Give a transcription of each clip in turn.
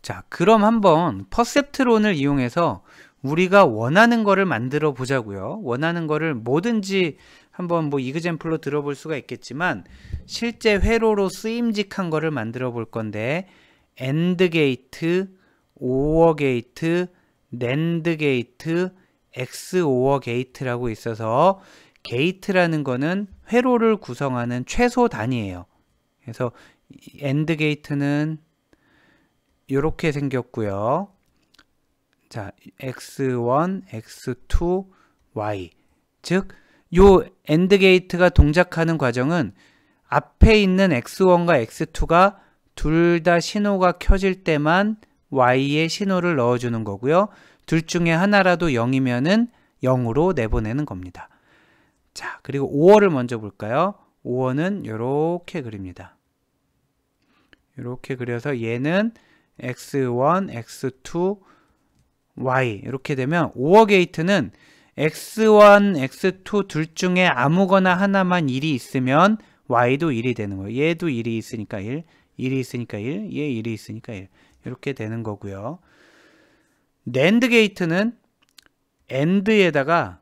자, 그럼 한번 퍼셉트론을 이용해서 우리가 원하는 거를 만들어 보자고요. 원하는 거를 뭐든지 한번 뭐 이그젬플로 들어볼 수가 있겠지만 실제 회로로 쓰임직한 거를 만들어 볼 건데 AND 게이트, OR 게이트, NAND 게이트, XOR 게이트라고 있어서 게이트라는 거는 회로를 구성하는 최소 단위예요. 그래서 AND 게이트는 이렇게 생겼고요. 자, X1, X2, Y. 즉, 요 AND 게이트가 동작하는 과정은 앞에 있는 X1과 X2가 둘 다 신호가 켜질 때만 Y에 신호를 넣어주는 거고요. 둘 중에 하나라도 0이면은 0으로 내보내는 겁니다. 자, 그리고 OR을 먼저 볼까요? OR는 이렇게 그립니다. 이렇게 그려서 얘는 X1, X2, Y 이렇게 되면 OR 게이트는 X1, X2 둘 중에 아무거나 하나만 1이 있으면 Y도 1이 되는 거예요. 얘도 1이 있으니까 1, 1이 있으니까 1, 얘 1이 있으니까 1 이렇게 되는 거고요. NAND 게이트는 AND에다가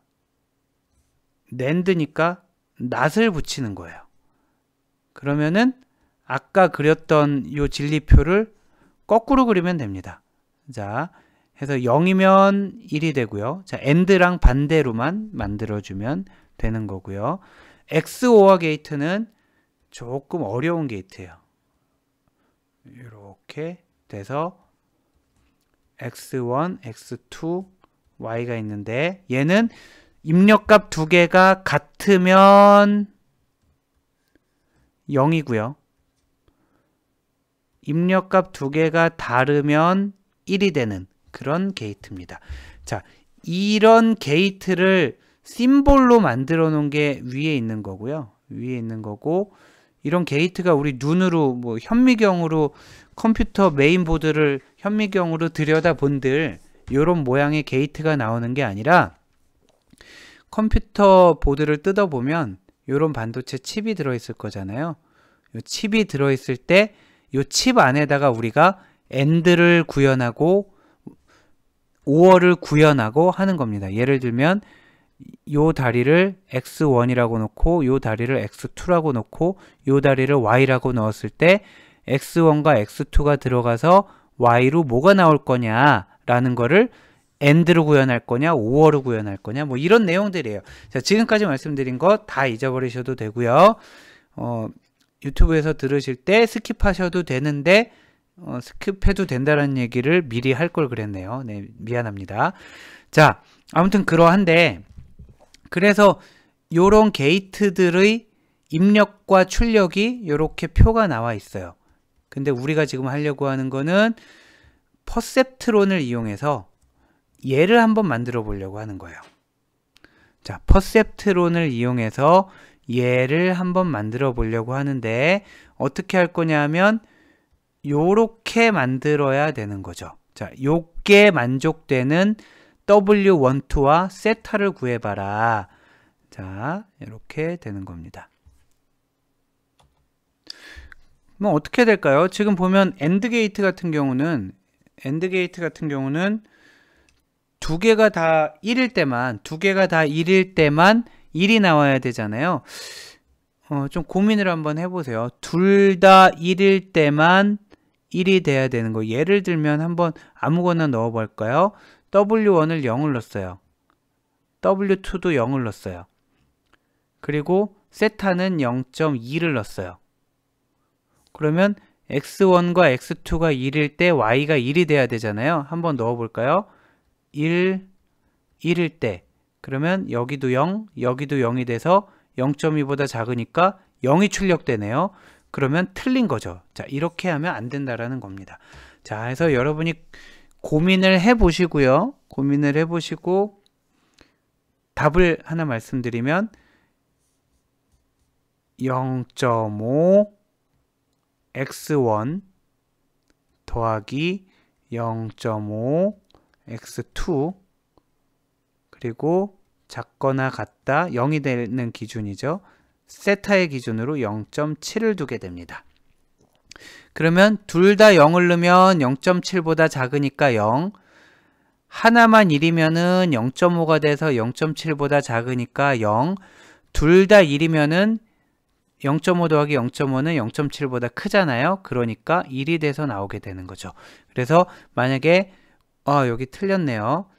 NAND니까 낫을 붙이는 거예요. 그러면은 아까 그렸던 요 진리표를 거꾸로 그리면 됩니다. 자, 해서 0이면 1이 되고요. 자, AND랑 반대로만 만들어주면 되는 거고요. XOR 게이트는 조금 어려운 게이트예요. 이렇게 돼서 X1, X2, Y가 있는데 얘는 입력값 두 개가 같으면 0이고요. 입력값 두 개가 다르면 1이 되는 그런 게이트입니다. 자, 이런 게이트를 심볼로 만들어 놓은 게 위에 있는 거고요. 위에 있는 거고 이런 게이트가 우리 눈으로 뭐 현미경으로 컴퓨터 메인보드를 현미경으로 들여다본들 이런 모양의 게이트가 나오는 게 아니라 컴퓨터 보드를 뜯어보면 이런 반도체 칩이 들어있을 거잖아요. 이 칩이 들어있을 때 이 칩 안에다가 우리가 AND를 구현하고 OR을 구현하고 하는 겁니다. 예를 들면 요 다리를 X1이라고 놓고 요 다리를 X2라고 놓고 요 다리를 Y라고 넣었을 때 X1과 X2가 들어가서 Y로 뭐가 나올 거냐라는 거를 AND로 구현할 거냐 OR로 구현할 거냐 뭐 이런 내용들이에요. 자, 지금까지 말씀드린 거 다 잊어버리셔도 되고요. 유튜브에서 들으실 때 스킵하셔도 되는데 스킵해도 된다는 얘기를 미리 할 걸 그랬네요. 네, 미안합니다. 자, 아무튼 그러한데 그래서 요런 게이트들의 입력과 출력이 이렇게 표가 나와 있어요. 근데 우리가 지금 하려고 하는 거는 퍼셉트론을 이용해서 얘를 한번 만들어 보려고 하는 거예요. 자, 퍼셉트론을 이용해서 얘를 한번 만들어 보려고 하는데 어떻게 할 거냐면 요렇게 만들어야 되는 거죠. 자, 요게 만족되는 W12와 세타를 구해봐라. 자, 이렇게 되는 겁니다. 뭐 어떻게 될까요? 지금 보면 AND 게이트 같은 경우는 두 개가 다 1일 때만 1이 나와야 되잖아요. 좀 고민을 한번 해보세요. 둘 다 1일 때만 1이 돼야 되는 거. 예를 들면 한번 아무거나 넣어볼까요? W1을 0을 넣었어요. W2도 0을 넣었어요. 그리고 세타는 0.2를 넣었어요. 그러면 X1과 X2가 1일 때 Y가 1이 돼야 되잖아요. 한번 넣어볼까요? 1일 때 그러면 여기도 0, 여기도 0이 돼서 0.2보다 작으니까 0이 출력되네요. 그러면 틀린 거죠. 자, 이렇게 하면 안 된다라는 겁니다. 자, 해서 여러분이 고민을 해보시고요. 고민을 해보시고 답을 하나 말씀드리면 0.5 x1 더하기 0.5 x2 그리고 작거나 같다 0이 되는 기준이죠. 세타의 기준으로 0.7을 두게 됩니다. 그러면 둘 다 0을 넣으면 0.7보다 작으니까 0. 하나만 1이면은 0.5가 돼서 0.7보다 작으니까 0. 둘 다 1이면은 0.5 더하기 0.5는 0.7보다 크잖아요. 그러니까 1이 돼서 나오게 되는 거죠. 그래서 만약에 여기 틀렸네요.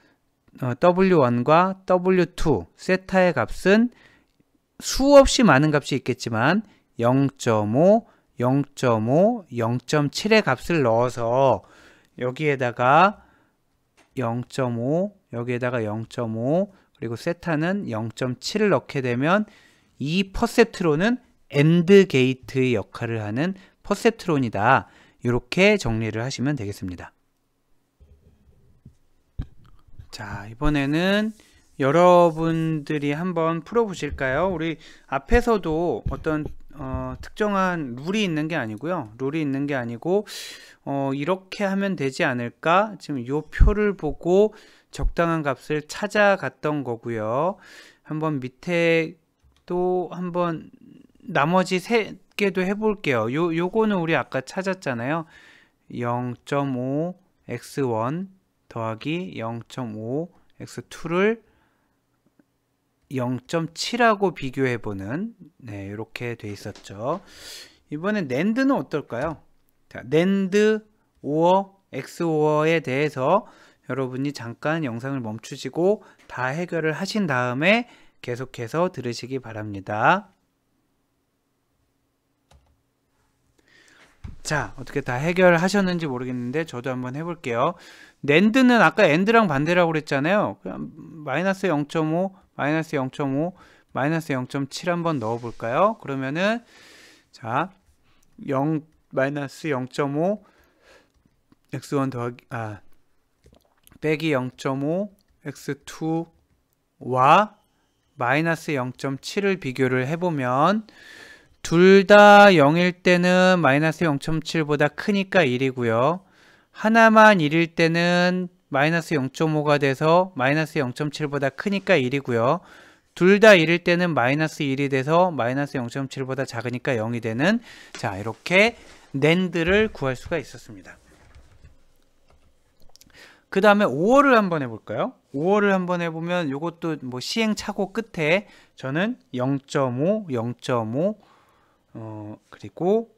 W1과 W2 세타의 값은 수없이 많은 값이 있겠지만 0.5, 0.5, 0.7의 값을 넣어서 여기에다가 0.5, 여기에다가 0.5, 그리고 세타는 0.7을 넣게 되면 이 퍼셉트론은 AND 게이트의 역할을 하는 퍼셉트론이다. 이렇게 정리를 하시면 되겠습니다. 자, 이번에는 여러분들이 한번 풀어보실까요? 우리 앞에서도 어떤 특정한 룰이 있는 게 아니고요. 룰이 있는 게 아니고 이렇게 하면 되지 않을까? 지금 이 표를 보고 적당한 값을 찾아갔던 거고요. 한번 밑에 또 한번 나머지 3개도 해볼게요. 요거는 우리 아까 찾았잖아요. 0.5 x1 더하기 0.5 x2를 0.7하고 비교해보는 이렇게 돼 있었죠. 이번엔 낸드는 어떨까요? 자, 낸드 오어 XOR에 대해서 여러분이 잠깐 영상을 멈추시고 다 해결을 하신 다음에 계속해서 들으시기 바랍니다. 자, 어떻게 다 해결하셨는지 모르겠는데 저도 한번 해볼게요. 낸드는 아까 AND랑 반대라고 그랬잖아요. 그냥 마이너스 0.5, 마이너스 0.5, 마이너스 0.7 한번 넣어볼까요? 그러면은 자, 마이너스 0.5 x1 더하기 빼기 0.5 x2와 마이너스 0.7을 비교를 해보면 둘 다 0일 때는 마이너스 0.7보다 크니까 1이고요. 하나만 1일 때는 마이너스 0.5가 돼서 마이너스 0.7보다 크니까 1이고요. 둘 다 1일 때는 마이너스 1이 돼서 마이너스 0.7보다 작으니까 0이 되는, 자, 이렇게 낸드를 구할 수가 있었습니다. 그 다음에 5월을 한번 해볼까요? 5월을 한번 해보면 이것도 뭐 시행착오 끝에 저는 0.5, 0.5 그리고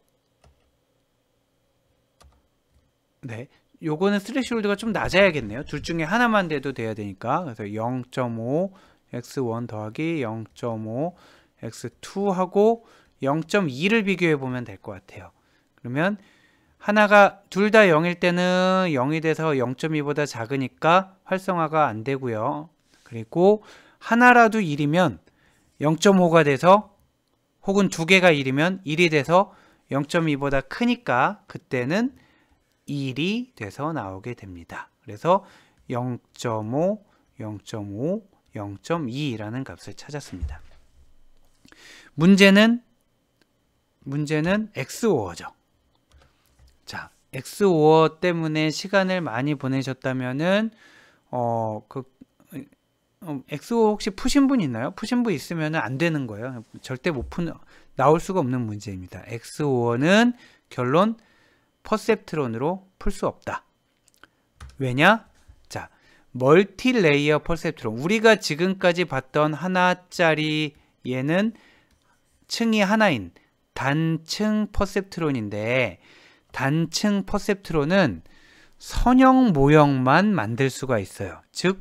요거는 스레시홀드가 좀 낮아야겠네요. 둘 중에 하나만 돼도 돼야 되니까. 그래서 0.5 x1 더하기 0.5 x2 하고 0.2를 비교해 보면 될 것 같아요. 그러면 하나가 둘 다 0일 때는 0이 돼서 0.2보다 작으니까 활성화가 안 되고요. 그리고 하나라도 1이면 0.5가 돼서, 혹은 두 개가 1이면 1이 돼서 0.2보다 크니까 그때는 1이 돼서 나오게 됩니다. 그래서 0.5, 0.5, 0.2라는 값을 찾았습니다. 문제는 XOR죠. 자, XOR 때문에 시간을 많이 보내셨다면은 XOR 혹시 푸신 분 있나요? 푸신 분 있으면 안 되는 거예요. 절대 나올 수가 없는 문제입니다. XOR는 결론 퍼셉트론으로 풀 수 없다. 왜냐? 자, 멀티레이어 퍼셉트론. 우리가 지금까지 봤던 하나짜리 얘는 층이 하나인 단층 퍼셉트론인데, 단층 퍼셉트론은 선형 모형만 만들 수가 있어요. 즉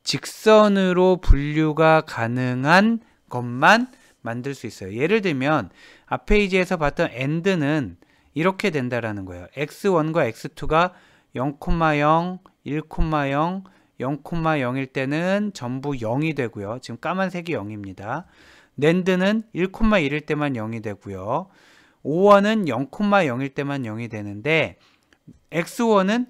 직선으로 분류가 가능한 것만 만들 수 있어요. 예를 들면 앞 페이지에서 봤던 AND는 이렇게 된다라는 거예요. x1과 x2가 0,0, 1,0, 0,0일 때는 전부 0이 되고요. 지금 까만색이 0입니다. 낸드는 1,1일 때만 0이 되고요. OR는 0,0일 때만 0이 되는데 XOR는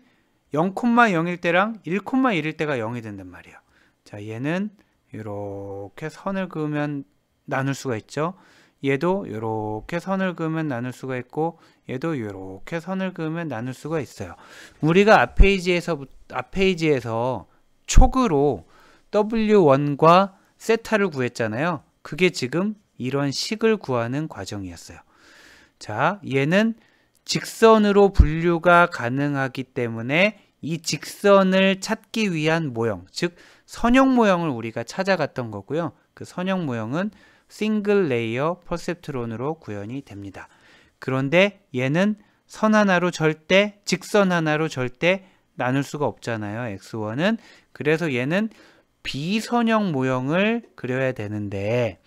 0,0일 때랑 1,1일 때가 0이 된단 말이에요. 자, 얘는 이렇게 선을 그으면 나눌 수가 있죠. 얘도 이렇게 선을 그으면 나눌 수가 있고, 얘도 이렇게 선을 그으면 나눌 수가 있어요. 우리가 앞 페이지에서 촉으로 W1과 세타를 구했잖아요. 그게 지금 이런 식을 구하는 과정이었어요. 자, 얘는 직선으로 분류가 가능하기 때문에 이 직선을 찾기 위한 모형, 즉 선형 모형을 우리가 찾아갔던 거고요. 그 선형 모형은 싱글 레이어 퍼셉트론으로 구현이 됩니다. 그런데 얘는 선 하나로 절대, 직선 하나로 절대 나눌 수가 없잖아요. X1은. 그래서 얘는 비선형 모형을 그려야 되는데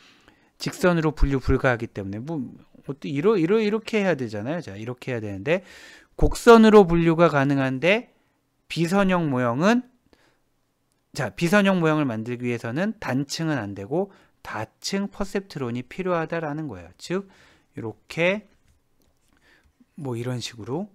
직선으로 분류 불가하기 때문에 이렇게 해야 되잖아요. 자, 이렇게 해야 되는데 곡선으로 분류가 가능한데 비선형 모형은 비선형 모형을 만들기 위해서는 단층은 안 되고 다층 퍼셉트론이 필요하다라는 거예요. 즉 이렇게 이런 식으로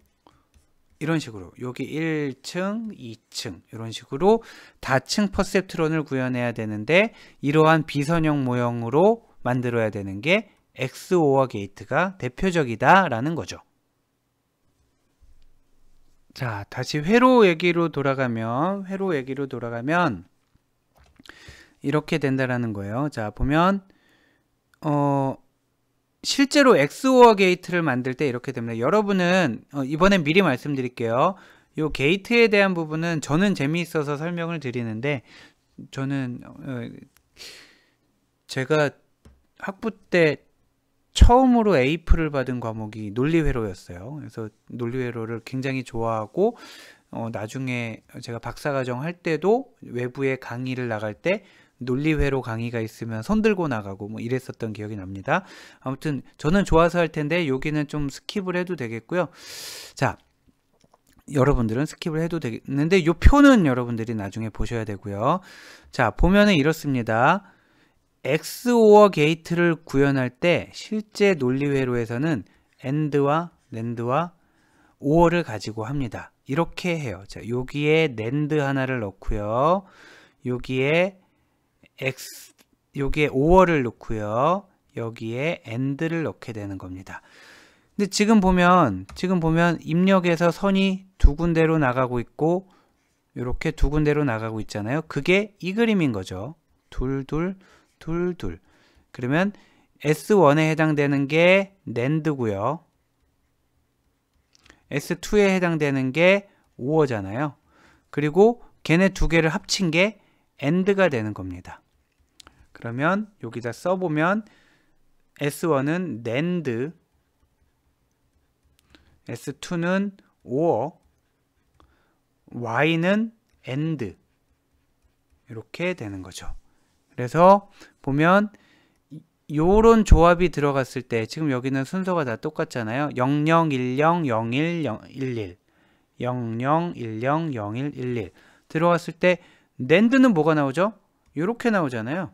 여기 1층, 2층 이런 식으로 다층 퍼셉트론을 구현해야 되는데 이러한 비선형 모형으로 만들어야 되는 게 XOR 게이트가 대표적이다라는 거죠. 자, 다시 회로 얘기로 돌아가면 이렇게 된다라는 거예요. 자, 보면 실제로 XOR 게이트를 만들 때 이렇게 됩니다. 여러분은 이번엔 미리 말씀드릴게요. 이 게이트에 대한 부분은 저는 재미있어서 설명을 드리는데 저는 제가 학부 때 처음으로 A프를 받은 과목이 논리회로였어요. 그래서 논리회로를 굉장히 좋아하고 나중에 제가 박사과정 할 때도 외부에 강의를 나갈 때 논리회로 강의가 있으면 손 들고 나가고 이랬었던 기억이 납니다. 아무튼 저는 좋아서 할 텐데 여기는 좀 스킵을 해도 되겠고요. 자, 여러분들은 스킵을 해도 되겠는데 이 표는 여러분들이 나중에 보셔야 되고요. 자, 보면은 이렇습니다. XOR 게이트를 구현할 때 실제 논리회로에서는 AND와 NAND와 OR을 가지고 합니다. 이렇게 해요. 자, 여기에 NAND 하나를 넣고요. 여기에 OR을 넣고요. 여기에 AND를 넣게 되는 겁니다. 근데 지금 보면 입력에서 선이 두 군데로 나가고 있고 이렇게 두 군데로 나가고 있잖아요. 그게 이 그림인 거죠. 둘. 그러면 S1에 해당되는 게 NAND고요. S2에 해당되는 게 OR잖아요. 그리고 걔네 두 개를 합친 게 AND가 되는 겁니다. 그러면 여기다 써보면 S1은 NAND, S2는 OR, Y는 AND 이렇게 되는 거죠. 그래서 보면 요런 조합이 들어갔을 때 지금 여기는 순서가 다 똑같잖아요. 0010 01 11 0010 01 11 들어갔을 때 NAND는 뭐가 나오죠? 요렇게 나오잖아요.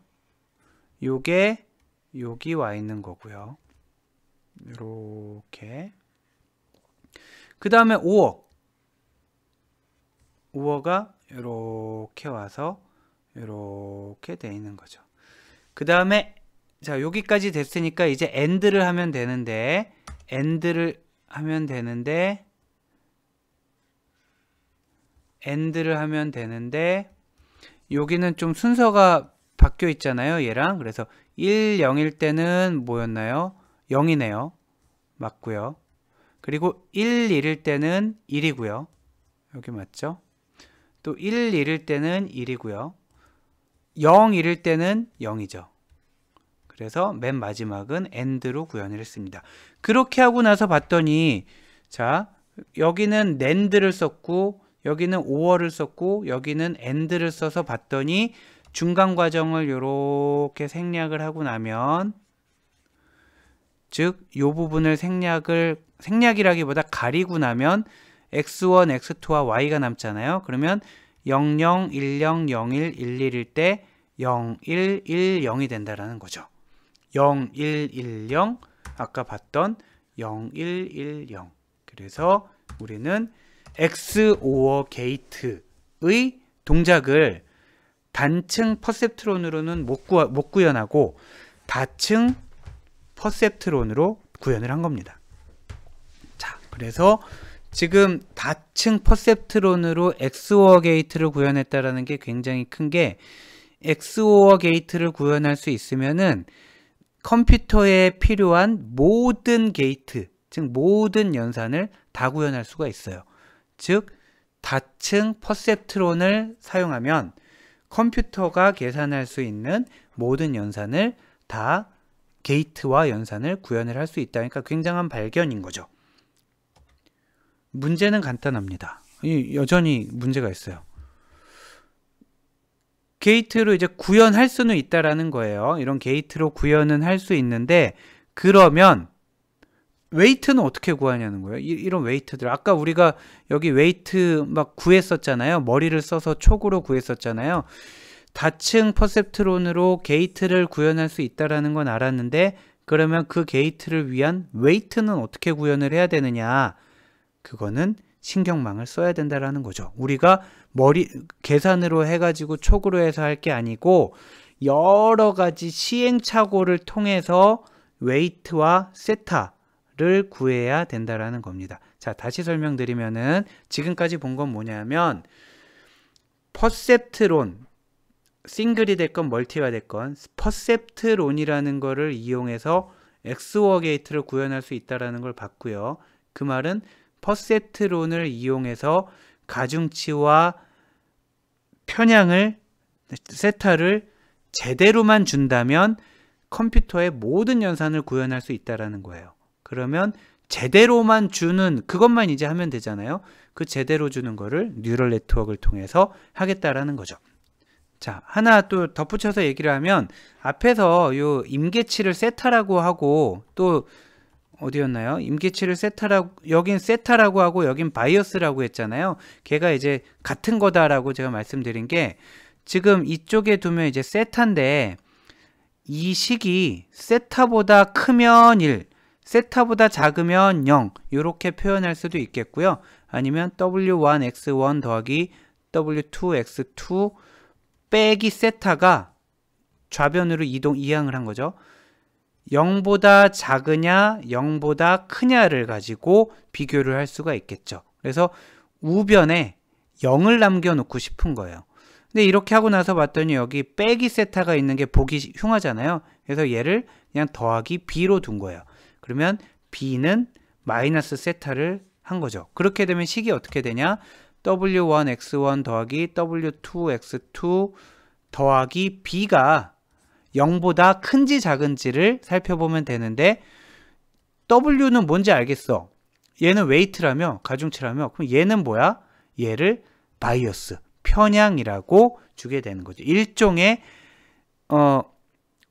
요게 여기 와 있는 거고요. 요렇게. 그 다음에 OR가 요렇게 와서 요렇게 돼 있는 거죠. 그 다음에 자, 여기까지 됐으니까 이제 AND를 하면 되는데 여기는 좀 순서가 바뀌어 있잖아요. 얘랑. 그래서 1, 0일 때는 뭐였나요? 0이네요. 맞고요. 그리고 1, 1일 때는 1이고요. 여기 맞죠? 또 1, 1일 때는 1이고요. 0, 1일 때는 0이죠. 그래서 맨 마지막은 AND로 구현을 했습니다. 그렇게 하고 나서 봤더니 자, 여기는 NAND를 썼고 여기는 OR을 썼고 여기는 AND를 써서 봤더니 중간 과정을 이렇게 생략을 하고 나면 즉 이 부분을 생략이라기보다 가리고 나면 X1, X2와 Y가 남잖아요. 그러면 00, 10, 01, 11일 때 0, 1, 1, 0이 된다라는 거죠. 0, 1, 1, 0 아까 봤던 0, 1, 1, 0 그래서 우리는 XOR 게이트의 동작을 단층 퍼셉트론으로는 못 구현하고 다층 퍼셉트론으로 구현을 한 겁니다. 자, 그래서 지금 다층 퍼셉트론으로 XOR 게이트를 구현했다라는 게 굉장히 큰 게 XOR 게이트를 구현할 수 있으면은 컴퓨터에 필요한 모든 게이트, 즉 모든 연산을 다 구현할 수가 있어요. 즉 다층 퍼셉트론을 사용하면 컴퓨터가 계산할 수 있는 모든 연산을 다 게이트와 연산을 구현을 할 수 있다. 그러니까 굉장한 발견인 거죠. 문제는 간단합니다. 여전히 문제가 있어요. 게이트로 이제 구현할 수는 있다라는 거예요. 이런 게이트로 구현은 할 수 있는데 그러면 웨이트는 어떻게 구하냐는 거예요. 이런 웨이트들 아까 우리가 여기 웨이트 막 구했었잖아요. 머리를 써서 촉으로 구했었잖아요. 다층 퍼셉트론으로 게이트를 구현할 수 있다라는 건 알았는데 그러면 그 게이트를 위한 웨이트는 어떻게 구현을 해야 되느냐? 그거는 신경망을 써야 된다라는 거죠. 우리가 계산으로 해가지고 촉으로 해서 할 게 아니고 여러 가지 시행착오를 통해서 웨이트와 세타를 구해야 된다라는 겁니다. 자, 다시 설명드리면은 지금까지 본 건 뭐냐면 퍼셉트론 싱글이 됐건 멀티가 됐건 퍼셉트론이라는 거를 이용해서 XOR 게이트를 구현할 수 있다는 걸 봤고요. 그 말은 퍼셉트론을 이용해서 가중치와 편향을 세타를 제대로만 준다면 컴퓨터의 모든 연산을 구현할 수 있다는 거예요. 그러면 제대로만 주는 그것만 이제 하면 되잖아요. 그 제대로 주는 거를 뉴럴 네트워크를 통해서 하겠다라는 거죠. 자, 하나 또 덧붙여서 얘기를 하면 앞에서 요 임계치를 세타라고 하고 또 어디였나요? 임계치를 세타라고 여긴 세타라고 하고 여긴 바이어스라고 했잖아요. 걔가 이제 같은 거다라고 제가 말씀드린 게 지금 이쪽에 두면 이제 세타인데 이 식이 세타보다 크면 1, 세타보다 작으면 0 이렇게 표현할 수도 있겠고요. 아니면 W1x1 더하기 W2x2 빼기 세타가 좌변으로 이항을 한 거죠. 0보다 작으냐 0보다 크냐를 가지고 비교를 할 수가 있겠죠. 그래서 우변에 0을 남겨놓고 싶은 거예요. 근데 이렇게 하고 나서 봤더니 여기 빼기 세타가 있는 게 보기 흉하잖아요. 그래서 얘를 그냥 더하기 b로 둔 거예요. 그러면 b는 마이너스 세타를 한 거죠. 그렇게 되면 식이 어떻게 되냐? w1x1 더하기 w2x2 더하기 b가 0보다 큰지 작은지를 살펴보면 되는데 w는 뭔지 알겠어. 얘는 웨이트라며 가중치라며 그럼 얘는 뭐야? 얘를 바이어스, 편향이라고 주게 되는 거죠. 일종의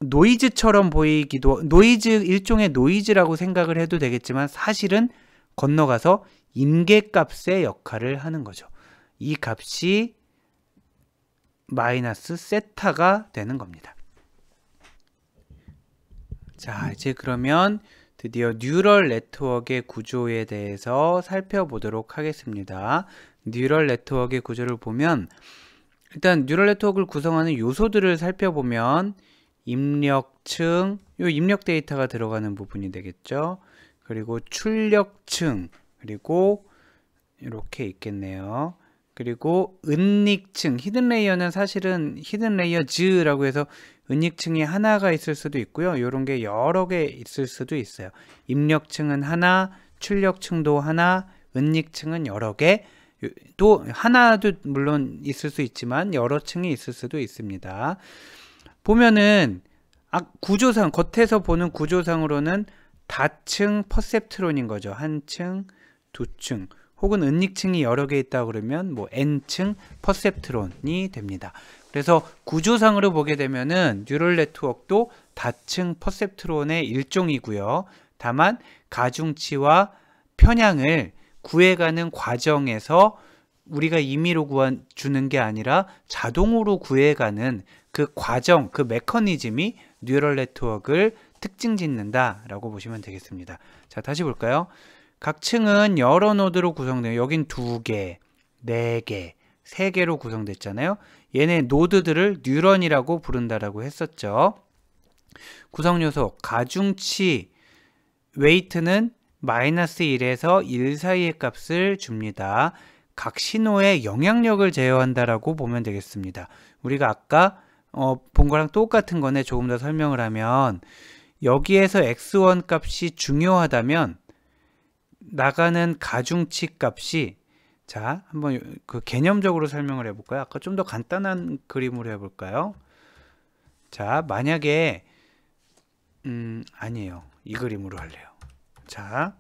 노이즈처럼 보이기도 일종의 노이즈라고 생각을 해도 되겠지만 사실은 건너가서 임계값의 역할을 하는 거죠. 이 값이 마이너스 세타가 되는 겁니다. 자, 이제 그러면 드디어 뉴럴 네트워크의 구조에 대해서 살펴보도록 하겠습니다. 뉴럴 네트워크의 구조를 보면 일단 뉴럴 네트워크를 구성하는 요소들을 살펴보면 입력층, 요 입력 데이터가 들어가는 부분이 되겠죠. 그리고 출력층, 그리고 이렇게 있겠네요. 그리고 은닉층, 히든 레이어는 사실은 히든 레이어즈라고 해서 은닉층이 하나가 있을 수도 있고요. 이런 게 여러 개 있을 수도 있어요. 입력층은 하나, 출력층도 하나, 은닉층은 여러 개, 또 하나도 물론 있을 수 있지만 여러 층이 있을 수도 있습니다. 보면은 구조상, 겉에서 보는 구조상으로는 다층 퍼셉트론인 거죠. 한 층, 두 층, 혹은 은닉층이 여러 개 있다 그러면 뭐 n층 퍼셉트론이 됩니다. 그래서 구조상으로 보게 되면은 뉴럴 네트워크도 다층 퍼셉트론의 일종이고요. 다만 가중치와 편향을 구해가는 과정에서 우리가 임의로 주는 게 아니라 자동으로 구해가는 그 과정, 그 메커니즘이 뉴럴 네트워크를 특징 짓는다라고 보시면 되겠습니다. 자, 다시 볼까요? 각 층은 여러 노드로 구성돼요. 여긴 2개, 4개, 3개로 구성됐잖아요. 얘네 노드들을 뉴런이라고 부른다라고 했었죠. 구성 요소, 가중치, 웨이트는 마이너스 1에서 1 사이의 값을 줍니다. 각 신호에 영향력을 제어한다라고 보면 되겠습니다. 우리가 아까 본 거랑 똑같은 거네. 조금 더 설명을 하면 여기에서 x1 값이 중요하다면 나가는 가중치 값이, 자, 한번 그 개념적으로 설명을 해볼까요? 아까 좀 더 간단한 그림으로 해볼까요? 자, 만약에 아니에요. 이 그림으로 할래요. 자,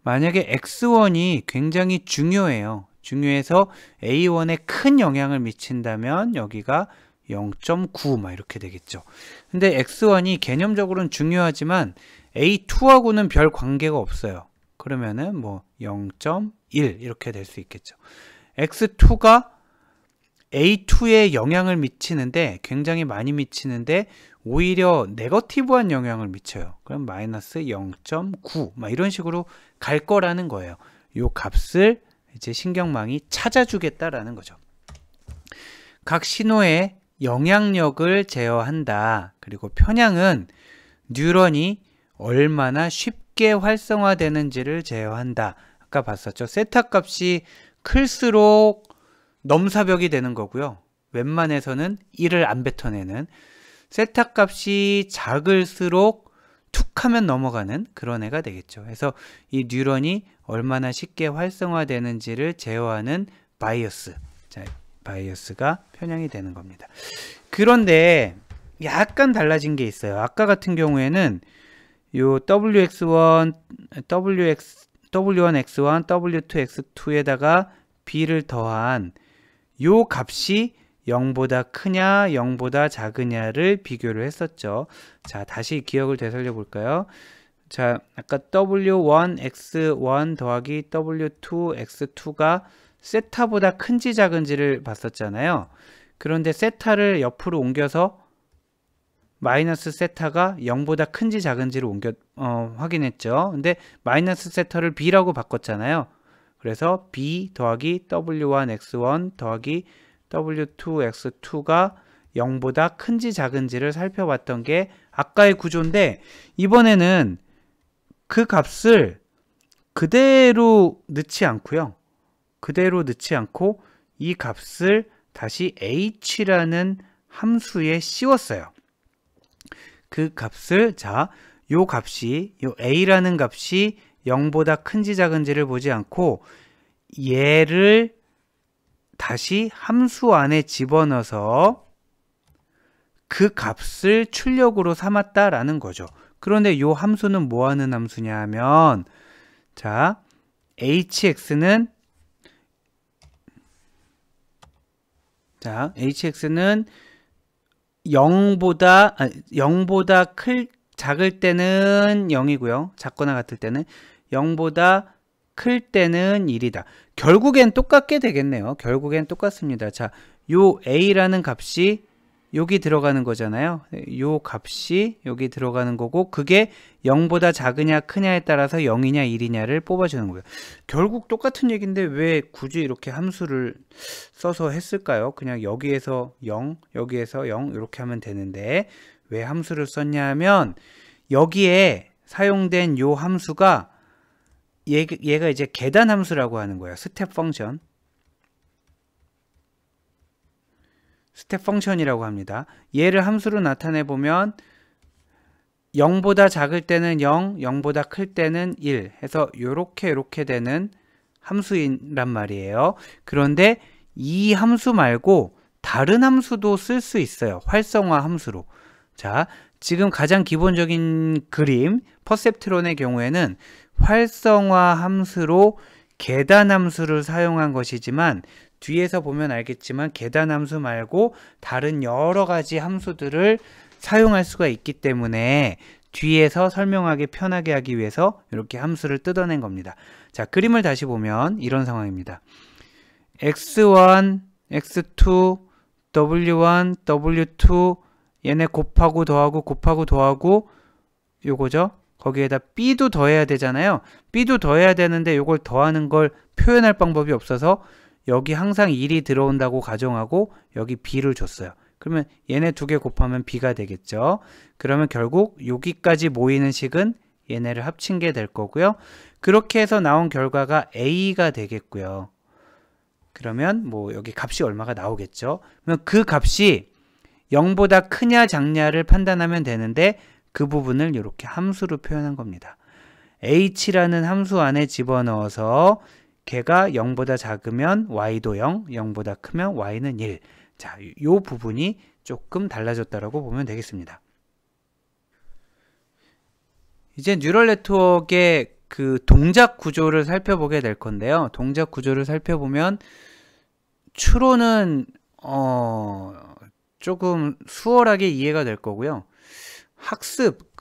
만약에 x1이 굉장히 중요해요. 중요해서 a1에 큰 영향을 미친다면 여기가 0.9 막 이렇게 되겠죠. 근데 x1이 개념적으로는 중요하지만 a2하고는 별 관계가 없어요. 그러면은 뭐 0.1 이렇게 될 수 있겠죠. x2가 a2에 영향을 미치는데, 굉장히 많이 미치는데 오히려 네거티브한 영향을 미쳐요. 그럼 마이너스 0.9 막 이런 식으로 갈 거라는 거예요. 요 값을 이제 신경망이 찾아주겠다라는 거죠. 각 신호의 영향력을 제어한다. 그리고 편향은 뉴런이 얼마나 쉽게 활성화되는지를 제어한다. 아까 봤었죠. 세타 값이 클수록 넘사벽이 되는 거고요. 웬만해서는 1을 안 뱉어내는, 세타 값이 작을수록 툭 하면 넘어가는 그런 애가 되겠죠. 그래서 이 뉴런이 얼마나 쉽게 활성화되는지를 제어하는 바이어스, 자, 바이어스가 편향이 되는 겁니다. 그런데 약간 달라진 게 있어요. 아까 같은 경우에는 요 WX1, W1X1, W2X2에다가 B를 더한 요 값이 0보다 크냐 0보다 작으냐를 비교를 했었죠. 자, 다시 기억을 되살려 볼까요? 자, 아까 W1X1 더하기 W2X2가 세타보다 큰지 작은지를 봤었잖아요. 그런데 세타를 옆으로 옮겨서 마이너스 세타가 0보다 큰지 작은지를 확인했죠. 근데 마이너스 세타를 B라고 바꿨잖아요. 그래서 B 더하기 W1X1 더하기 W2X2가 0보다 큰지 작은지를 살펴봤던 게 아까의 구조인데, 이번에는 그 값을 그대로 넣지 않고요. 그대로 넣지 않고 이 값을 다시 h라는 함수에 씌웠어요. 그 값을, 자, 요 a라는 값이 0보다 큰지 작은지를 보지 않고 얘를 다시 함수 안에 집어넣어서 그 값을 출력으로 삼았다라는 거죠. 그런데 요 함수는 뭐 하는 함수냐 하면, 자, hx는 0보다 작을 때는 0이고요. 작거나 같을 때는 0보다 클 때는 1이다. 결국엔 똑같게 되겠네요. 결국엔 똑같습니다. 자, 요 a라는 값이 여기 들어가는 거잖아요. 요 값이 여기 들어가는 거고, 그게 0보다 작으냐 크냐에 따라서 0이냐 1이냐를 뽑아주는 거예요. 결국 똑같은 얘기인데 왜 굳이 이렇게 함수를 써서 했을까요? 그냥 여기에서 0, 여기에서 0 이렇게 하면 되는데 왜 함수를 썼냐 하면, 여기에 사용된 요 함수가 얘가 이제 계단 함수라고 하는 거예요. 스텝 펑션이라고 합니다. 얘를 함수로 나타내 보면 0보다 작을 때는 0, 0보다 클 때는 1 해서 요렇게 되는 함수란 말이에요. 그런데 이 함수 말고 다른 함수도 쓸 수 있어요. 활성화 함수로. 자, 지금 가장 기본적인 그림 퍼셉트론의 경우에는 활성화 함수로 계단 함수를 사용한 것이지만, 뒤에서 보면 알겠지만 계단 함수 말고 다른 여러 가지 함수들을 사용할 수가 있기 때문에 뒤에서 설명하기 편하게 하기 위해서 이렇게 함수를 뜯어낸 겁니다. 자, 그림을 다시 보면 이런 상황입니다. x1, x2, w1, w2 얘네 곱하고 더하고 요거죠. 거기에다 b도 더해야 되잖아요. b도 더해야 되는데 요걸 더하는 걸 표현할 방법이 없어서 여기 항상 1이 들어온다고 가정하고 여기 b를 줬어요. 그러면 얘네 두 개 곱하면 b가 되겠죠. 그러면 결국 여기까지 모이는 식은 얘네를 합친 게 될 거고요. 그렇게 해서 나온 결과가 a가 되겠고요. 그러면 뭐 여기 값이 얼마가 나오겠죠. 그러면 그 값이 0보다 크냐 작냐를 판단하면 되는데 그 부분을 이렇게 함수로 표현한 겁니다. h라는 함수 안에 집어넣어서 걔가 0보다 작으면 y도 0, 0보다 크면 y는 1. 자, 요 부분이 조금 달라졌다라고 보면 되겠습니다. 이제 뉴럴 네트워크의 그 동작 구조를 살펴보게 될 건데요. 동작 구조를 살펴보면 추론은 조금 수월하게 이해가 될 거고요. 학습,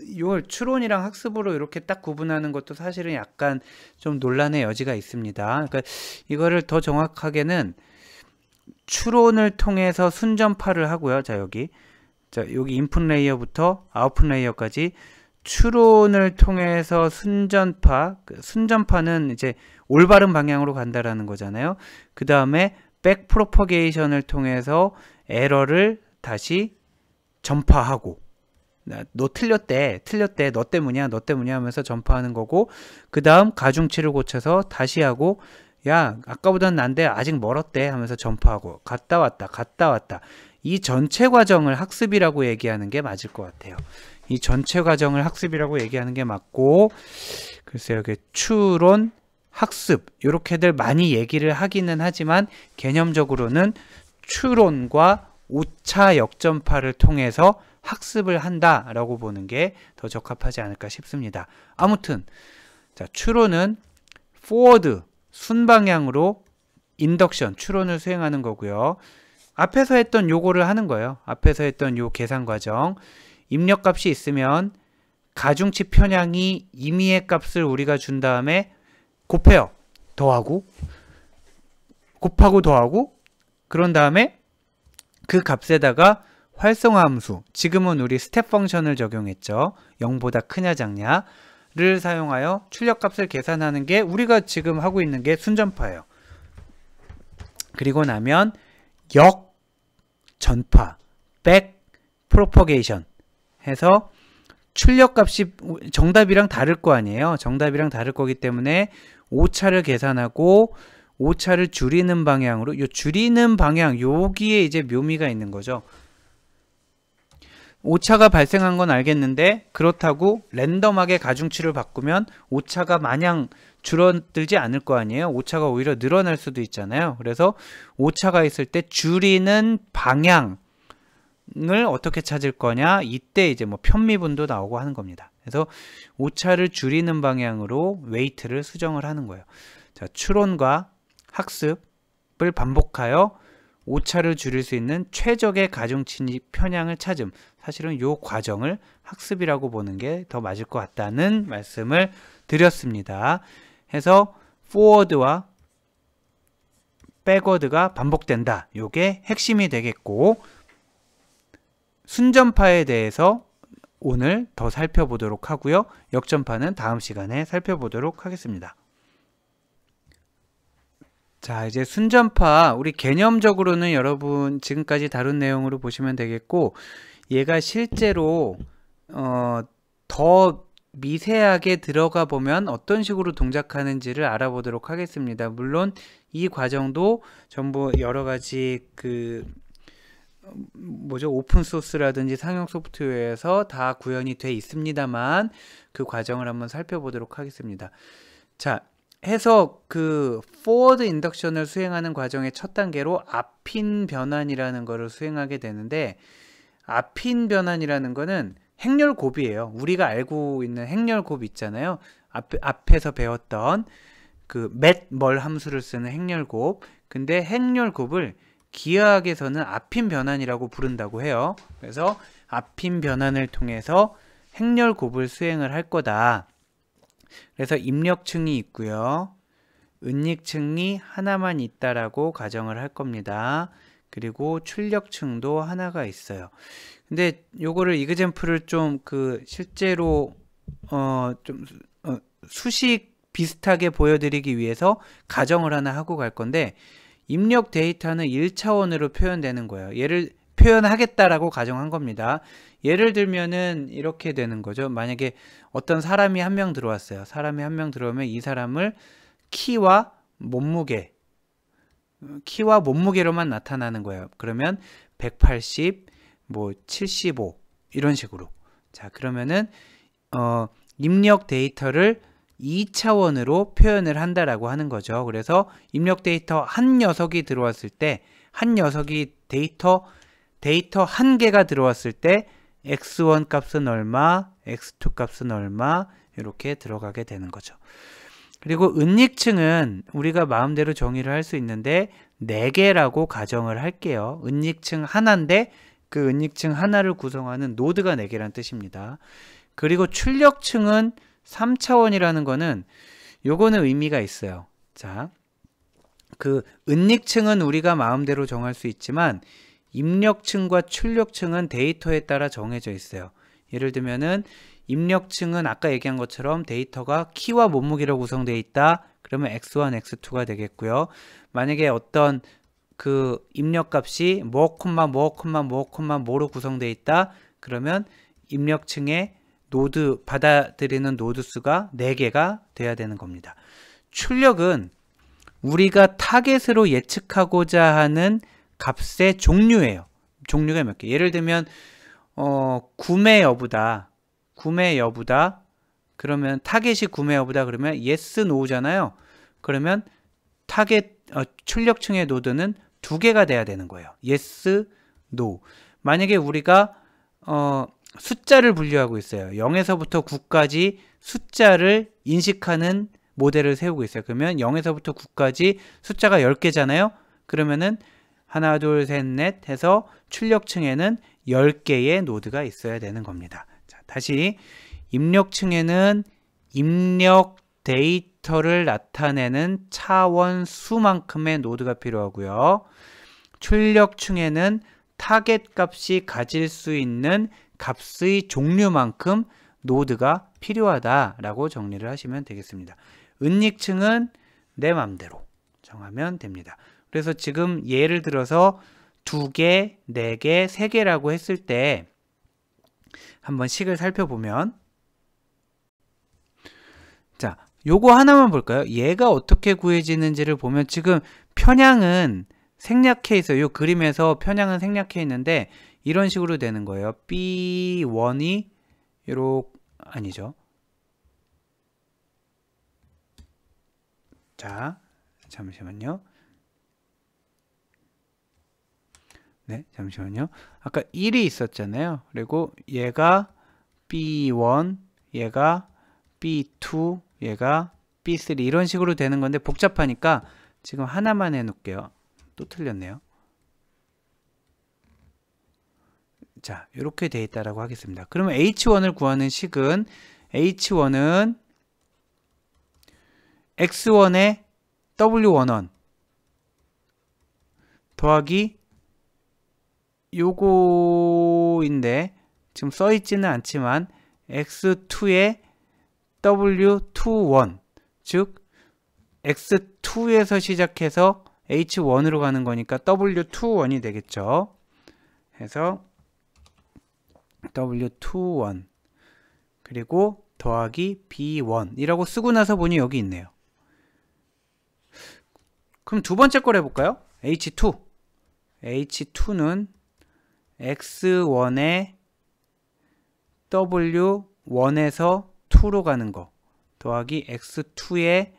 이걸 추론이랑 학습으로 이렇게 딱 구분하는 것도 사실은 약간 좀 논란의 여지가 있습니다. 그러니까 이거를 더 정확하게는 추론을 통해서 순전파를 하고요. 자, 여기 인풋 레이어부터 아웃풋 레이어까지 추론을 통해서 순전파, 순전파는 이제 올바른 방향으로 간다라는 거잖아요. 그 다음에 백 프로퍼게이션을 통해서 에러를 다시 전파하고, 너 틀렸대, 너 때문이야 하면서 전파하는 거고, 그 다음 가중치를 고쳐서 다시 하고, 야, 아까보다는 난데 아직 멀었대 하면서 전파하고, 갔다 왔다. 이 전체 과정을 학습이라고 얘기하는 게 맞을 것 같아요. 이 전체 과정을 학습이라고 얘기하는 게 맞고, 글쎄요, 이렇게 추론, 학습 이렇게들 많이 얘기를 하기는 하지만 개념적으로는 추론과 오차 역전파를 통해서 학습을 한다라고 보는 게 더 적합하지 않을까 싶습니다. 아무튼 자, 추론은 포워드, 순방향으로 인덕션, 추론을 수행하는 거고요. 앞에서 했던 요거를 하는 거예요. 앞에서 했던 요 계산 과정. 입력값이 있으면 가중치 편향이 임의의 값을 우리가 준 다음에 곱해요. 더하고 곱하고 더하고 그런 다음에 그 값에다가 활성화 함수, 지금은 우리 스텝 펑션을 적용했죠. 0보다 크냐 작냐를 사용하여 출력값을 계산하는 게 우리가 지금 하고 있는 게 순전파예요. 그리고 나면 역 전파, 백 프로퍼게이션 해서 출력값이 정답이랑 다를 거 아니에요. 정답이랑 다를 거기 때문에 오차를 계산하고 오차를 줄이는 방향으로, 요 줄이는 방향, 여기에 이제 묘미가 있는 거죠. 오차가 발생한 건 알겠는데 그렇다고 랜덤하게 가중치를 바꾸면 오차가 마냥 줄어들지 않을 거 아니에요. 오차가 오히려 늘어날 수도 있잖아요. 그래서 오차가 있을 때 줄이는 방향을 어떻게 찾을 거냐, 이때 이제 뭐 편미분도 나오고 하는 겁니다. 그래서 오차를 줄이는 방향으로 웨이트를 수정을 하는 거예요. 자, 추론과 학습을 반복하여 오차를 줄일 수 있는 최적의 가중치 편향을 찾음. 사실은 이 과정을 학습이라고 보는 게 더 맞을 것 같다는 말씀을 드렸습니다. 해서 포워드와 백워드가 반복된다. 이게 핵심이 되겠고, 순전파에 대해서 오늘 더 살펴보도록 하고요. 역전파는 다음 시간에 살펴보도록 하겠습니다. 자, 이제 순전파, 우리 개념적으로는 여러분 지금까지 다룬 내용으로 보시면 되겠고, 얘가 실제로 더 미세하게 들어가 보면 어떤 식으로 동작하는지를 알아보도록 하겠습니다. 물론 이 과정도 전부 여러 가지 오픈 소스라든지 상용 소프트웨어에서 다 구현이 돼 있습니다만, 그 과정을 한번 살펴보도록 하겠습니다. 자, 해서 포워드 인덕션을 수행하는 과정의 첫 단계로 앞인 변환이라는 것을 수행하게 되는데, 앞인 변환이라는 거는 행렬곱이에요. 우리가 알고 있는 행렬곱 있잖아요. 앞에서 배웠던 맷멀 함수를 쓰는 행렬곱. 근데 행렬곱을 기하학에서는 앞인 변환이라고 부른다고 해요. 그래서 앞인 변환을 통해서 행렬곱을 수행을 할 거다. 그래서 입력층이 있고요. 은닉층이 하나만 있다라고 가정을 할 겁니다. 그리고 출력층도 하나가 있어요. 근데 요거를 이그젬플을 좀 실제로 수식 비슷하게 보여드리기 위해서 가정을 하나 하고 갈 건데, 입력 데이터는 1차원으로 표현되는 거예요. 얘를 표현하겠다라고 가정한 겁니다. 예를 들면은 이렇게 되는 거죠. 만약에 어떤 사람이 한 명 들어왔어요. 사람이 한 명 들어오면 이 사람을 키와 몸무게로만 나타나는 거예요. 그러면 180, 75 이런 식으로. 자, 그러면은 입력 데이터를 2차원으로 표현을 한다라고 하는 거죠. 그래서 입력 데이터 한 녀석이 들어왔을 때, 한 녀석이 데이터 한 개가 들어왔을 때 x1 값은 얼마, x2 값은 얼마 이렇게 들어가게 되는 거죠. 그리고 은닉층은 우리가 마음대로 정의를 할 수 있는데 4개라고 가정을 할게요. 은닉층 하나인데 그 은닉층 하나를 구성하는 노드가 4개란 뜻입니다. 그리고 출력층은 3차원이라는 거는 요거는 의미가 있어요. 자, 그 은닉층은 우리가 마음대로 정할 수 있지만 입력층과 출력층은 데이터에 따라 정해져 있어요. 예를 들면은 입력층은 아까 얘기한 것처럼 데이터가 키와 몸무게로 구성되어 있다. 그러면 x1, x2가 되겠고요. 만약에 어떤 그 입력값이 뭐로 구성되어 있다. 그러면 입력층의 노드 받아들이는 노드 수가 4개가 돼야 되는 겁니다. 출력은 우리가 타겟으로 예측하고자 하는 값의 종류예요. 종류가 몇 개. 예를 들면 구매 여부다. 그러면 타겟이 구매 여부다. 그러면 yes, no잖아요. 그러면 타겟 출력층의 노드는 2개가 돼야 되는 거예요. yes, no. 만약에 우리가 숫자를 분류하고 있어요. 0에서부터 9까지 숫자를 인식하는 모델을 세우고 있어요. 그러면 0에서부터 9까지 숫자가 10개잖아요. 그러면은 하나, 둘, 셋, 넷 해서 출력층에는 10개의 노드가 있어야 되는 겁니다. 자, 다시 입력층에는 입력 데이터를 나타내는 차원 수만큼의 노드가 필요하고요. 출력층에는 타겟 값이 가질 수 있는 값의 종류만큼 노드가 필요하다라고 정리를 하시면 되겠습니다. 은닉층은 내 맘대로 정하면 됩니다. 그래서 지금 예를 들어서 2개, 4개, 3개라고 했을 때 한번 식을 살펴보면, 자, 요거 하나만 볼까요? 얘가 어떻게 구해지는지를 보면 지금 편향은 생략해 있어요. 요 그림에서 편향은 생략해 있는데 이런 식으로 되는 거예요. B1이 아니죠. 자, 잠시만요. 네, 잠시만요. 아까 1이 있었잖아요. 그리고 얘가 B1, 얘가 B2, 얘가 B3 이런 식으로 되는 건데 복잡하니까 지금 하나만 해놓을게요. 또 틀렸네요. 자, 이렇게 돼 있다라고 하겠습니다. 그러면 H1을 구하는 식은 H1은 X1에 W11 더하기 요거인데 지금 써있지는 않지만 X2에 W21 즉 X2에서 시작해서 H1으로 가는 거니까 W21이 되겠죠. 해서 W21 그리고 더하기 B1 이라고 쓰고 나서 보니 여기 있네요. 그럼 두 번째 걸 해볼까요? H2는 X1에 W1에서 2로 가는 거 더하기 X2에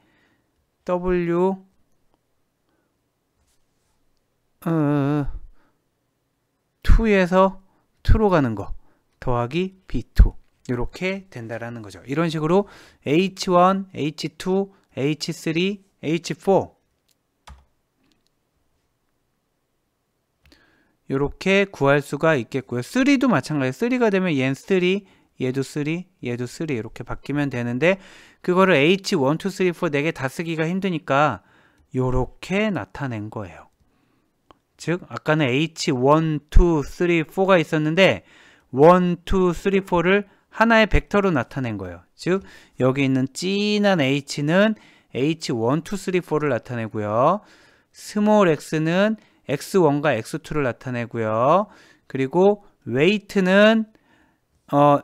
W2에서 2로 가는 거 더하기 B2 이렇게 된다라는 거죠. 이런 식으로 H1, H2, H3, H4 이렇게 구할 수가 있겠고요. 3도 마찬가지예요. 3가 되면 얘는 3, 얘도 3, 얘도 3 이렇게 바뀌면 되는데 그거를 H1, 2, 3, 4 4개 다 쓰기가 힘드니까 이렇게 나타낸 거예요. 즉 아까는 H1, 2, 3, 4가 있었는데 1, 2, 3, 4를 하나의 벡터로 나타낸 거예요. 즉 여기 있는 진한 H는 H1, 2, 3, 4를 나타내고요. 스몰 x는 x1과 x2를 나타내고요. 그리고 weight는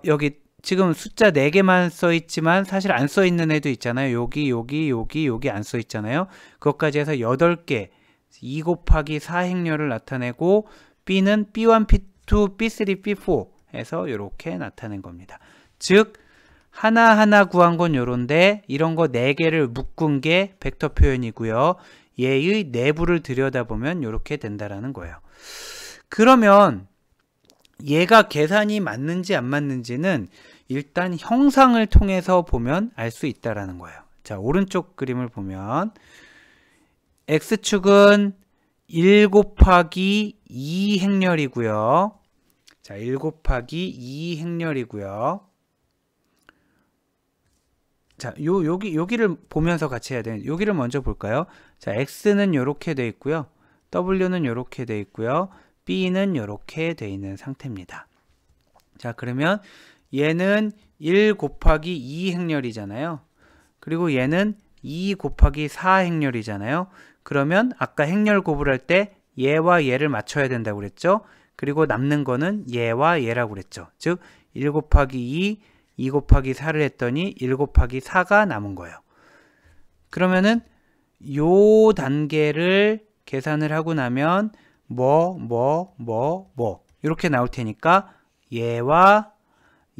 여기 지금 숫자 4개만 써 있지만 사실 안 써 있는 애도 있잖아요. 여기 안 써 있잖아요. 그것까지 해서 8개 2 곱하기 4 행렬을 나타내고 B는 B1, B2, B3, B4 해서 이렇게 나타낸 겁니다. 즉 하나하나 구한 건 요런데 이런 거 4개를 묶은 게 벡터 표현이고요. 얘의 내부를 들여다보면 이렇게 된다라는 거예요. 그러면 얘가 계산이 맞는지 안 맞는지는 일단 형상을 통해서 보면 알 수 있다라는 거예요. 자, 오른쪽 그림을 보면 X축은 1 곱하기 2 행렬이고요. 자, 1 곱하기 2 행렬이고요. 자, 여기를 보면서 같이 해야 돼요. 여기를 먼저 볼까요? 자, X는 이렇게 돼 있고요. W는 이렇게 돼 있고요. B는 이렇게 돼 있는 상태입니다. 자, 그러면 얘는 1 곱하기 2 행렬이잖아요. 그리고 얘는 2 곱하기 4 행렬이잖아요. 그러면 아까 행렬 구분할 때 얘와 얘를 맞춰야 된다고 그랬죠. 그리고 남는 거는 얘와 얘라고 그랬죠. 즉 1 곱하기 2 곱하기 4를 했더니 1 곱하기 4가 남은 거예요. 그러면은 요 단계를 계산을 하고 나면 이렇게 나올 테니까 얘와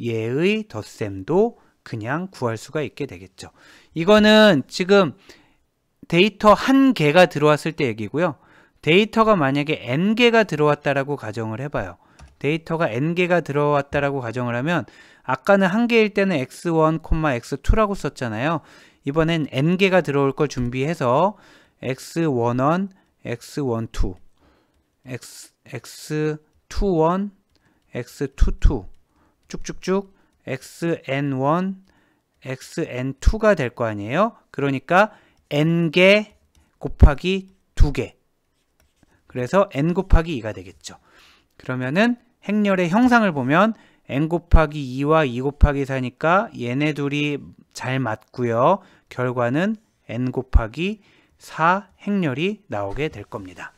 얘의 덧셈도 그냥 구할 수가 있게 되겠죠. 이거는 지금 데이터 1개가 들어왔을 때 얘기고요. 데이터가 만약에 n개가 들어왔다라고 가정을 해봐요. 데이터가 n개가 들어왔다라고 가정을 하면 아까는 1개일 때는 x1, x2라고 썼잖아요. 이번엔 n개가 들어올 걸 준비해서 x11, x12, x21, x22 쭉쭉쭉 xn1, xn2가 될 거 아니에요. 그러니까 n개 곱하기 2개. 그래서 n 곱하기 2가 되겠죠. 그러면은 행렬의 형상을 보면 n 곱하기 2와 2 곱하기 4니까 얘네 둘이 잘 맞고요. 결과는 n 곱하기 4 행렬이 나오게 될 겁니다.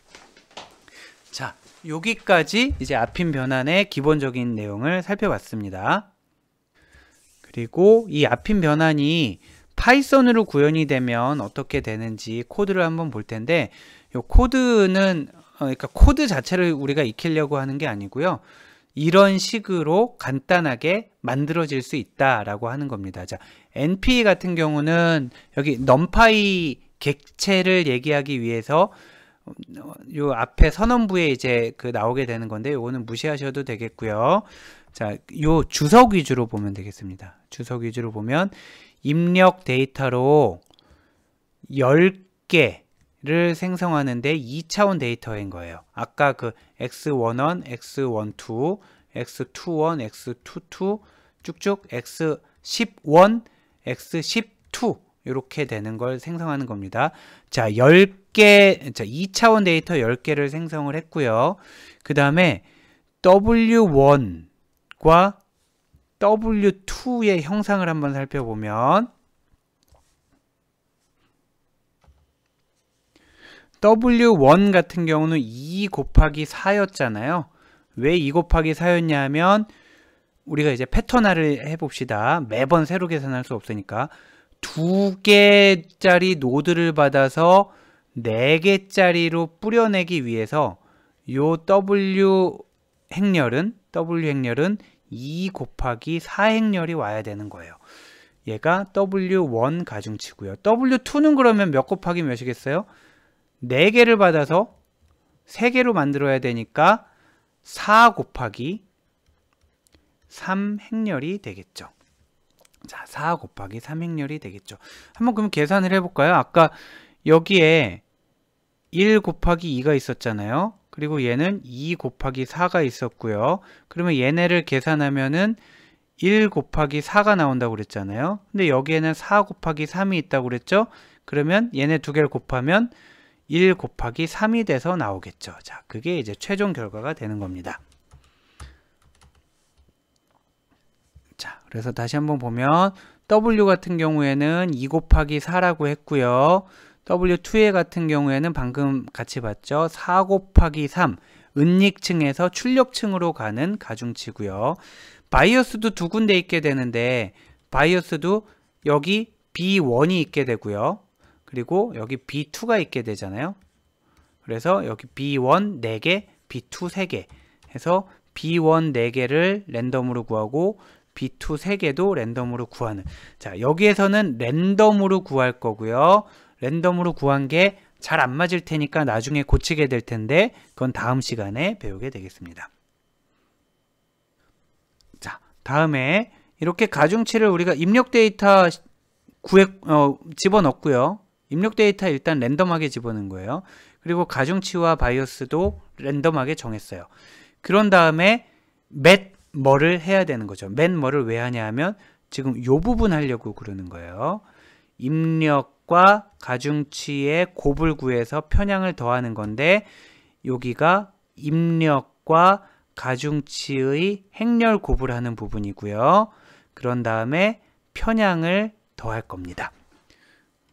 자, 여기까지 이제 앞인 변환의 기본적인 내용을 살펴봤습니다. 그리고 이 앞인 변환이 파이썬으로 구현이 되면 어떻게 되는지 코드를 한번 볼 텐데, 이 코드는 그러니까 코드 자체를 우리가 익히려고 하는 게 아니고요. 이런 식으로 간단하게 만들어질 수 있다라고 하는 겁니다. 자, NP 같은 경우는 여기 numpy 객체를 얘기하기 위해서 요 앞에 선언부에 이제 나오게 되는 건데 요거는 무시하셔도 되겠고요. 자, 요 주석 위주로 보면 되겠습니다. 주석 위주로 보면 입력 데이터로 10개를 생성하는데 2차원 데이터인 거예요. 아까 그 x11, x12, x21, x22 쭉쭉 x10원, x12 이렇게 되는 걸 생성하는 겁니다. 자, 10개, 자, 2차원 데이터 10개를 생성을 했고요. 그 다음에 W1과 W2의 형상을 한번 살펴보면 W1 같은 경우는 2 곱하기 4였잖아요. 왜 2 곱하기 4였냐 하면 우리가 이제 패턴화를 해봅시다. 매번 새로 계산할 수 없으니까 2개짜리 노드를 받아서 4개짜리로 뿌려내기 위해서 요 W 행렬은 2 곱하기 4 행렬이 와야 되는 거예요. 얘가 W1 가중치고요. W2는 그러면 몇 곱하기 몇이겠어요? 4개를 받아서 3개로 만들어야 되니까 4 곱하기 3 행렬이 되겠죠. 자, 4 곱하기 3 행렬이 되겠죠. 한번 그럼 계산을 해볼까요? 아까 여기에 1 곱하기 2가 있었잖아요. 그리고 얘는 2 곱하기 4가 있었고요. 그러면 얘네를 계산하면은 1 곱하기 4가 나온다고 그랬잖아요. 근데 여기에는 4 곱하기 3이 있다고 그랬죠. 그러면 얘네 두 개를 곱하면 1 곱하기 3이 돼서 나오겠죠. 자, 그게 이제 최종 결과가 되는 겁니다. 자, 그래서 다시 한번 보면 W 같은 경우에는 2 곱하기 4라고 했고요. W2의 같은 경우에는 방금 같이 봤죠. 4 곱하기 3, 은닉층에서 출력층으로 가는 가중치고요. 바이어스도 두 군데 있게 되는데 바이어스도 여기 B1이 있게 되고요. 그리고 여기 B2가 있게 되잖아요. 그래서 여기 B1 4개, B2 3개 해서 B1 4개를 랜덤으로 구하고 B2 3개도 랜덤으로 구하는. 자, 여기에서는 랜덤으로 구할 거고요. 랜덤으로 구한 게 잘 안 맞을 테니까 나중에 고치게 될 텐데 그건 다음 시간에 배우게 되겠습니다. 자, 다음에 이렇게 가중치를 우리가 입력 데이터 집어넣고요. 입력 데이터 일단 랜덤하게 집어넣은 거예요. 그리고 가중치와 바이어스도 랜덤하게 정했어요. 그런 다음에 맷 뭐를 해야 되는 거죠. 맷 뭐를 왜 하냐 하면 지금 이 부분 하려고 그러는 거예요. 입력과 가중치의 곱을 구해서 편향을 더하는 건데 여기가 입력과 가중치의 행렬 곱을 하는 부분이고요. 그런 다음에 편향을 더할 겁니다.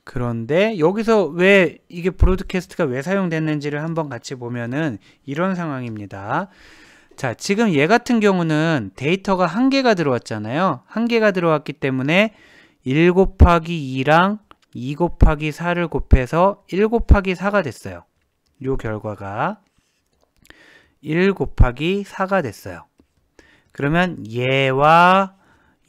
그런데 여기서 왜 이게 브로드캐스트가 왜 사용됐는지를 한번 같이 보면은 이런 상황입니다. 자, 지금 얘 같은 경우는 데이터가 1개가 들어왔잖아요. 1개가 들어왔기 때문에 1 곱하기 2랑 2 곱하기 4를 곱해서 1 곱하기 4가 됐어요. 요 결과가 1 곱하기 4가 됐어요. 그러면 얘와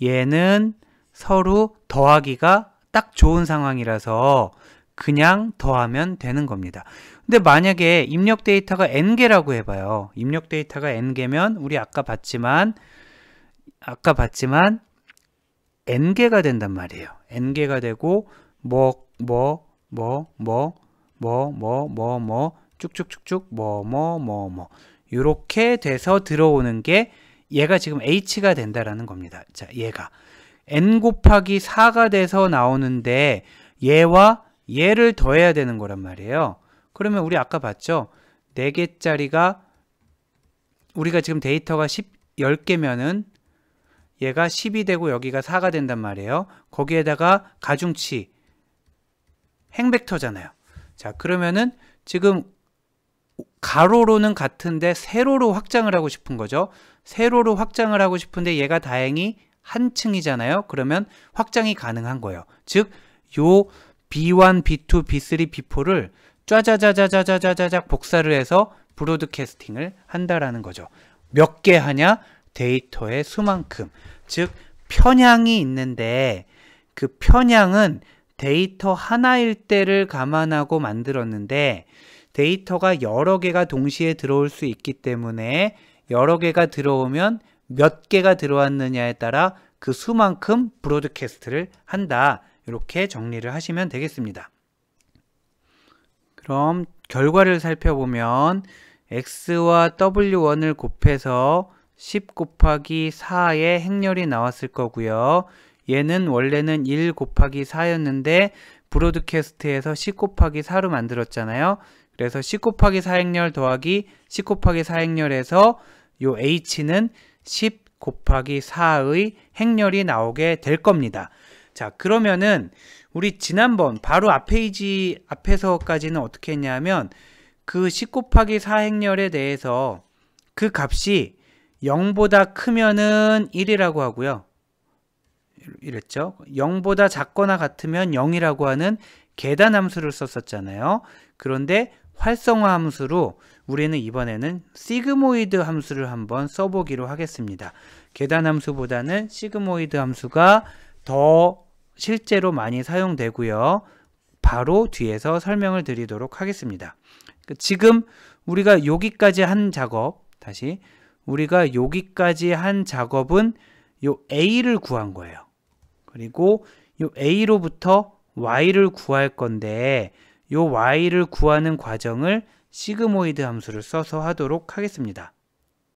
얘는 서로 더하기가 딱 좋은 상황이라서 그냥 더하면 되는 겁니다. 근데 만약에 입력 데이터가 n개라고 해봐요. 입력 데이터가 n개면 우리 아까 봤지만 n개가 된단 말이에요. n개가 되고 쭉쭉쭉쭉 이렇게 돼서 들어오는 게 얘가 지금 h가 된다라는 겁니다. 자, 얘가 n 곱하기 4가 돼서 나오는데 얘와 얘를 더해야 되는 거란 말이에요. 그러면 우리 아까 봤죠? 4개짜리가 우리가 지금 데이터가 10개면은 얘가 10이 되고 여기가 4가 된단 말이에요. 거기에다가 가중치 행벡터잖아요. 자, 그러면은 지금 가로로는 같은데 세로로 확장을 하고 싶은 거죠. 세로로 확장을 하고 싶은데 얘가 다행히 한 층이잖아요. 그러면 확장이 가능한 거예요. 즉, 요 B1, B2, B3, B4를 짜자자자자자자작 복사를 해서 브로드캐스팅을 한다라는 거죠. 몇 개 하냐? 데이터의 수만큼. 즉, 편향이 있는데 그 편향은 데이터 하나일 때를 감안하고 만들었는데 데이터가 여러 개가 동시에 들어올 수 있기 때문에 여러 개가 들어오면 몇 개가 들어왔느냐에 따라 그 수만큼 브로드캐스트를 한다. 이렇게 정리를 하시면 되겠습니다. 그럼 결과를 살펴보면 x와 w1을 곱해서 10 곱하기 4의 행렬이 나왔을 거고요. 얘는 원래는 1 곱하기 4였는데 브로드캐스트에서 10 곱하기 4로 만들었잖아요. 그래서 10 곱하기 4 행렬 더하기 10 곱하기 4 행렬에서 요 h는 10 곱하기 4의 행렬이 나오게 될 겁니다. 자, 그러면은 우리 지난번 바로 앞 페이지 앞에서까지는 어떻게 했냐면 그 10 곱하기 4 행렬에 대해서 그 값이 0보다 크면은 1이라고 하고요. 이랬죠. 0보다 작거나 같으면 0이라고 하는 계단 함수를 썼었잖아요. 그런데 활성화 함수로 우리는 이번에는 시그모이드 함수를 한번 써보기로 하겠습니다. 계단 함수보다는 시그모이드 함수가 더 실제로 많이 사용되고요. 바로 뒤에서 설명을 드리도록 하겠습니다. 지금 우리가 여기까지 한 작업, 우리가 여기까지 한 작업은 요 A를 구한 거예요. 그리고 요 A로부터 Y를 구할 건데 요 Y를 구하는 과정을 시그모이드 함수를 써서 하도록 하겠습니다.